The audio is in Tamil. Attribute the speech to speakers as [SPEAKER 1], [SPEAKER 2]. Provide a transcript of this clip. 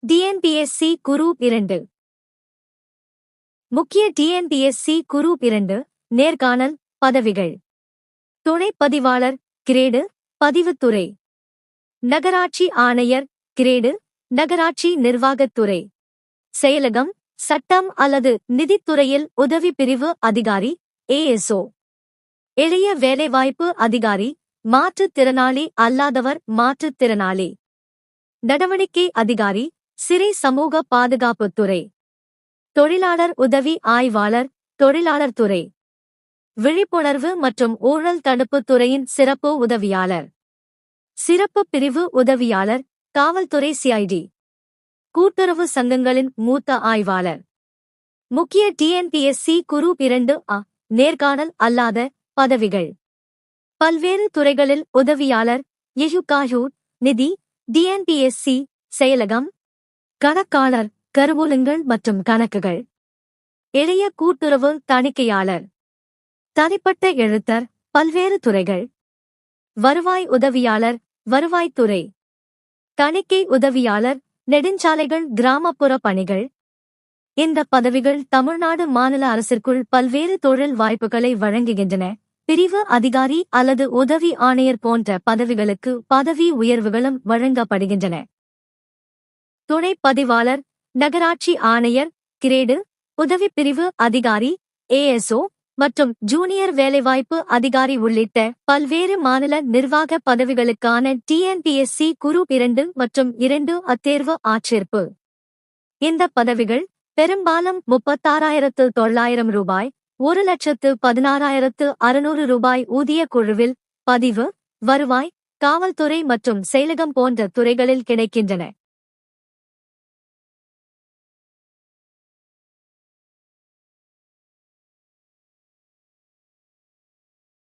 [SPEAKER 1] டிஎன்பிஎஸ்சி குரூப் 2 முக்கிய டிஎன்பிஎஸ்சி குரூப் 2 நேர்காணல் பதவிகள். துணை பதிவாளர் கிரேடு பதிவுத்துறை. நகராட்சி ஆணையர் கிரேடு நகராட்சி நிர்வாகத்துறை. செயலகம் சட்டம் அல்லது நிதித்துறையில் உதவி பிரிவு அதிகாரி ஏஎஸ்ஓ. எளிய வேலைவாய்ப்பு அதிகாரி மாற்றுத்திறனாளி அல்லாதவர் மாற்றுத்திறனாளி. நடவடிக்கை அதிகாரி சிறை சமூக பாதுகாப்புத்துறை. தொழிலாளர் உதவி ஆய்வாளர் தொழிலாளர் துறை. விழிப்புணர்வு மற்றும் ஊழல் தடுப்புத் துறையின் சிறப்பு உதவியாளர். சிறப்பு பிரிவு உதவியாளர் காவல்துறை சிஐடி. கூட்டுறவு சங்கங்களின் மூத்த ஆய்வாளர். முக்கிய டிஎன்பிஎஸ்சி குரூப் 2 நேர்காணல் அல்லாத பதவிகள். பல்வேறு துறைகளில் உதவியாளர் எஜுகாயூர் நிதி டிஎன்பிஎஸ்சி செயலகம். கணக்காளர் கருவூலங்கள் மற்றும் கணக்குகள். எளிய கூட்டுறவு தணிக்கையாளர். தனிப்பட்ட எழுத்தர் பல்வேறு துறைகள். வருவாய் உதவியாளர் வருவாய்த்துறை. தணிக்கை உதவியாளர் நெடுஞ்சாலைகள் கிராமப்புற பணிகள். இந்த பதவிகள் தமிழ்நாடு மாநில அரசிற்குள் பல்வேறு தொழில் வாய்ப்புகளை வழங்குகின்றன. பிரிவு அதிகாரி அல்லது உதவி ஆணையர் போன்ற பதவிகளுக்கு பதவி உயர்வுகளும் வழங்கப்படுகின்றன. துணை பதிவாளர் நகராட்சி ஆணையர் கிரேடு உதவி பிரிவு அதிகாரி ஏஎஸ்ஓ மற்றும் ஜூனியர் வேலைவாய்ப்பு அதிகாரி உள்ளிட்ட பல்வேறு மாநில நிர்வாக பதவிகளுக்கான டிஎன்பிஎஸ்சி குரூப் 2 மற்றும் 2 அத்தேர்வு ஆட்சேர்ப்பு. இந்த பதவிகள் பெரும்பாலும் 36,900 ரூபாய் 1,16,600 ரூபாய் ஊதிய குழுவில் பதிவு வருவாய் காவல்துறை மற்றும் செயலகம் போன்ற துறைகளில் கிடைக்கின்றன.